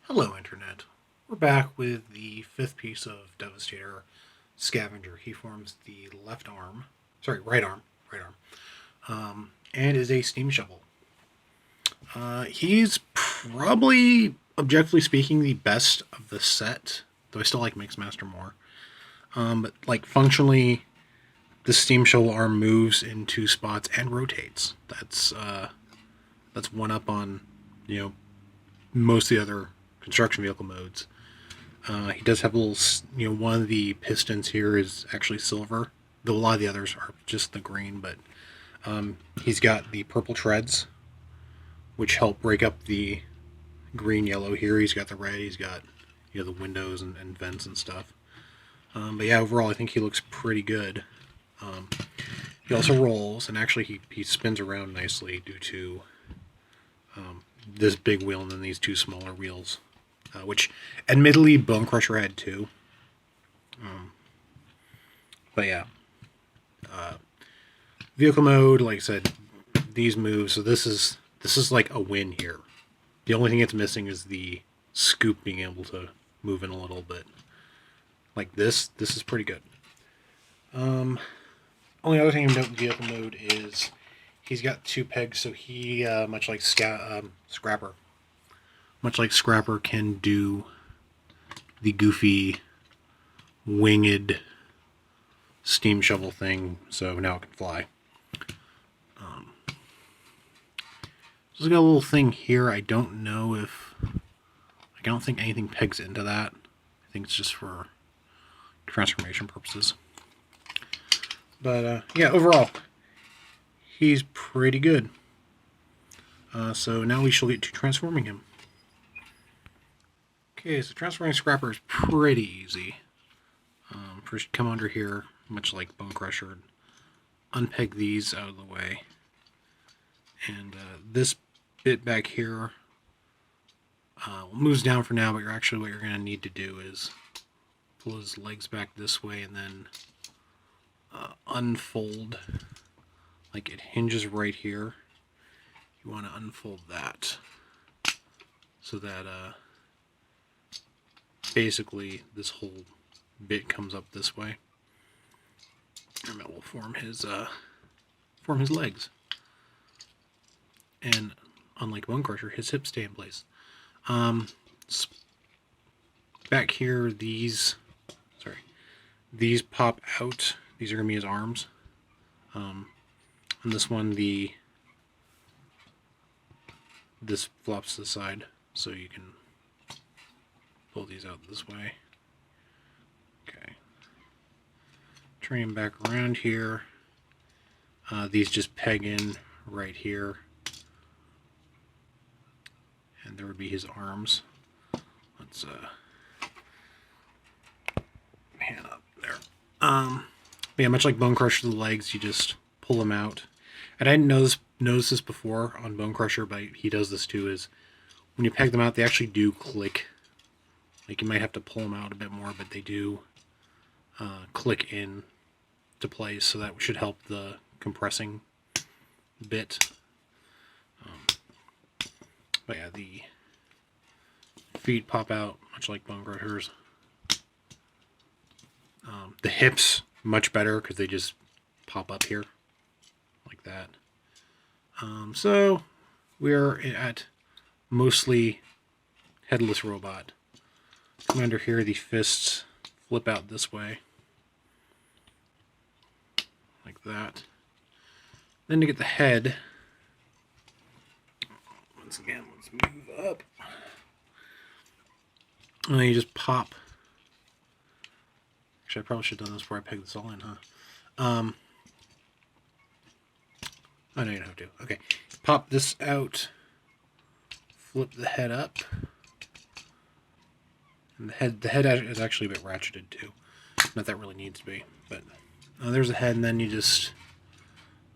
Hello, Internet. We're back with the fifth piece of Devastator, Scavenger. He forms the left arm, sorry, right arm, and is a steam shovel. He's probably, objectively speaking, the best of the set, though I still like Mixmaster more. But like functionally, the steam shovel arm moves in two spots and rotates. That's one up on you know most of the other construction vehicle modes. He does have a little, one of the pistons here is actually silver, though a lot of the others are just the green. But he's got the purple treads, which help break up the green yellow here. He's got the red. He's got the windows and vents and stuff. But yeah, overall, I think he looks pretty good. Um, he also rolls, and actually he spins around nicely due to this big wheel and then these two smaller wheels, which admittedly Bone Crusher had too. But yeah, vehicle mode, like I said, these moves. So this is like a win here. The only thing it's missing is the scoop being able to move in a little bit. Like this is pretty good. Only other thing I'm noting vehicle mode is he's got two pegs, so he Scrapper, much like Scrapper can do the goofy winged steam shovel thing. So now it can fly. So it's got a little thing here. I don't know if I don't think anything pegs into that. I think it's just for transformation purposes. But yeah, overall, he's pretty good. So now we shall get to transforming him. Okay, so transforming Scrapper is pretty easy. First, come under here, much like Bone Crusher, unpeg these out of the way. And this bit back here moves down for now, but what you're going to need to do is pull his legs back this way and then unfold. Like it hinges right here. You want to unfold that so that basically this whole bit comes up this way, and that will form his legs. And unlike Bone Crusher, his hips stay in place. Back here, these pop out. These are gonna be his arms. And this one, this flops to the side, so you can pull these out this way. Okay. Turn him back around here. These just peg in right here. And there would be his arms. Let's pan up there. Yeah, much like Bone Crusher, the legs, you just pull them out. And I didn't notice this before on Bone Crusher, but he does this too, is when you peg them out, they actually do click. Like you might have to pull them out a bit more, but they do click in to place, so that should help the compressing bit. But yeah, the feet pop out, much like Bone Crusher's. The hips, much better, because they just pop up here, like that. So, we're at mostly headless robot. Come under here, the fists flip out this way, like that. Then to get the head, once again, let's move up. And then you just pop. Actually, I probably should have done this before I pegged this all in, huh? Oh, no, you don't have to. Okay. Pop this out. Flip the head up. And the head is actually a bit ratcheted, too. Not that really needs to be. But there's the head, and then you just...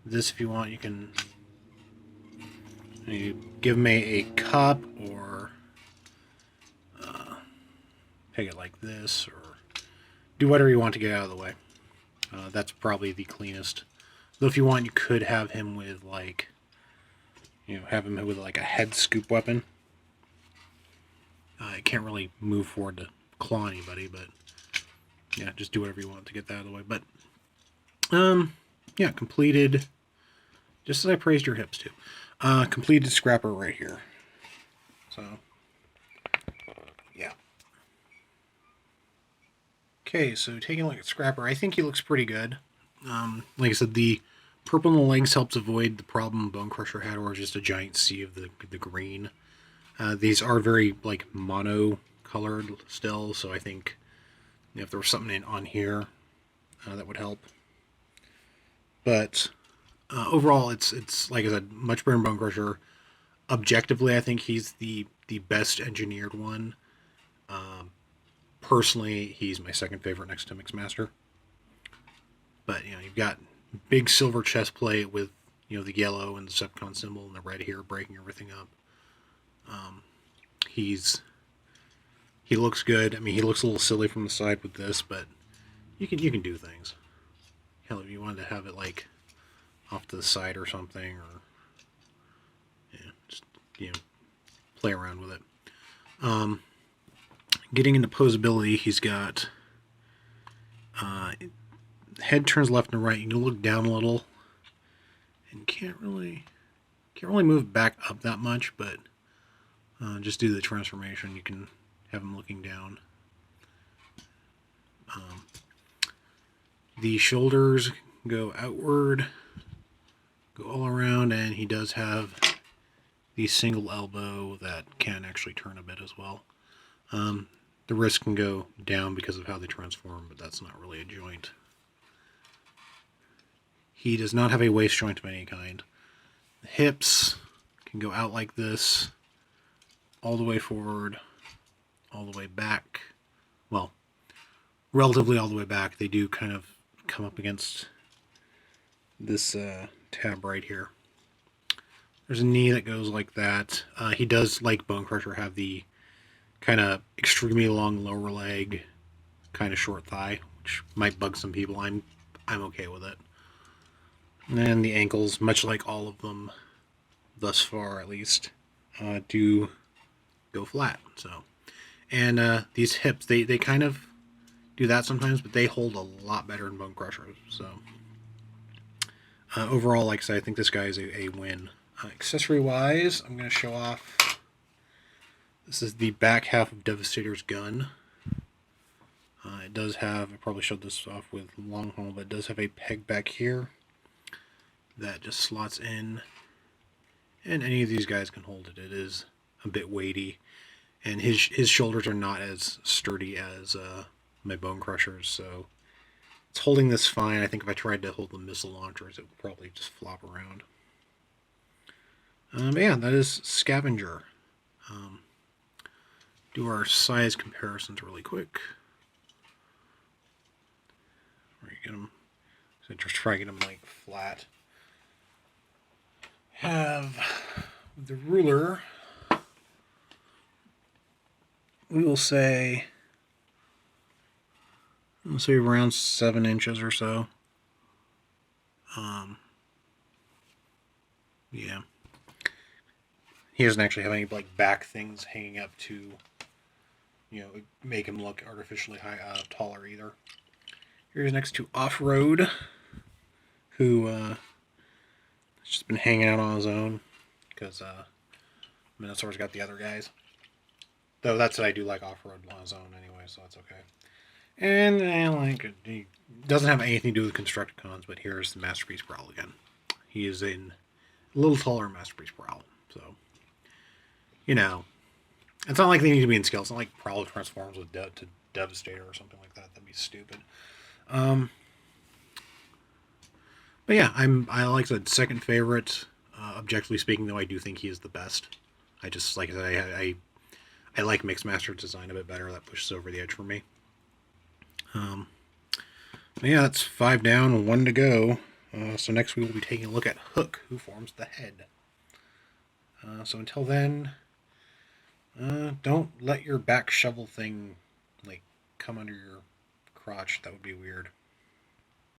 This, if you want, you can... You give him a cup, or... peg it like this, or... Do whatever you want to get out of the way. That's probably the cleanest. Though if you want, you could have him with like, have him with like a head scoop weapon. it can't really move forward to claw anybody, but yeah, just do whatever you want to get that out of the way. But yeah, completed. Just as I praised your hips too. Completed scrapper right here. So yeah. Okay, so taking a look at Scrapper, I think he looks pretty good. Like I said, the purple in the legs helps avoid the problem Bone Crusher had, or just a giant sea of the green. These are very like mono colored still, so I think if there was something on here, that would help. But overall, it's like I said, much better than Bone Crusher. Objectively, I think he's the best engineered one. Personally, he's my second favorite next to Mixmaster. But you've got big silver chest plate with the yellow and the Decepticon symbol and the red here breaking everything up. He looks good. I mean, he looks a little silly from the side with this, but you can do things. Hell, if you wanted to have it like off to the side or something, or just play around with it. Getting into posability, he's got head turns left and right. You can look down a little, and can't really move back up that much, but just do the transformation. You can have him looking down. The shoulders go outward, go all around, and he does have the single elbow that can actually turn a bit as well. The wrist can go down because of how they transform, but that's not really a joint. He does not have a waist joint of any kind. The hips can go out like this, all the way forward, all the way back. Well, relatively all the way back. They do kind of come up against this tab right here. There's a knee that goes like that. He does, like Bone Crusher, have the kind of extremely long lower leg, kind of short thigh, which might bug some people. I'm okay with it. And then the ankles, much like all of them thus far at least, do go flat. So, and these hips, they kind of do that sometimes, but they hold a lot better than Bone Crusher. So overall, like I said, I think this guy is a win. Accessory wise, I'm going to show off. This is the back half of Devastator's gun. It does have, I probably showed this off with long haul, but it does have a peg back here that just slots in, and any of these guys can hold it. It is a bit weighty, and his shoulders are not as sturdy as my Bone Crushers, so it's holding this fine. I think if I tried to hold the missile launchers, it would probably just flop around. But yeah, that is Scavenger. Do our size comparisons really quick. Where you get them? So just try to get them like flat. Have the ruler. We will say, let's say around 7 inches or so. Yeah. He doesn't actually have any like back things hanging up to make him look artificially taller either. Here's next to Off-Road, who has just been hanging out on his own because Minotaur's got the other guys. Though that's what I do, like Off-Road on his own anyway, so that's okay. And he doesn't have anything to do with Constructicons, but here's the Masterpiece Prowl again. He is in a little taller Masterpiece Prowl, so it's not like they need to be in scale. It's not like Prowl transforms with to Devastator or something like that. That'd be stupid. But yeah, I like the second favorite. Objectively speaking, though, I do think he is the best. I just, like I said, I like Mixmaster's design a bit better. That pushes over the edge for me. Yeah, that's 5 down, 1 to go. So next we will be taking a look at Hook, who forms the head. So until then, don't let your back shovel thing like come under your crotch. That would be weird.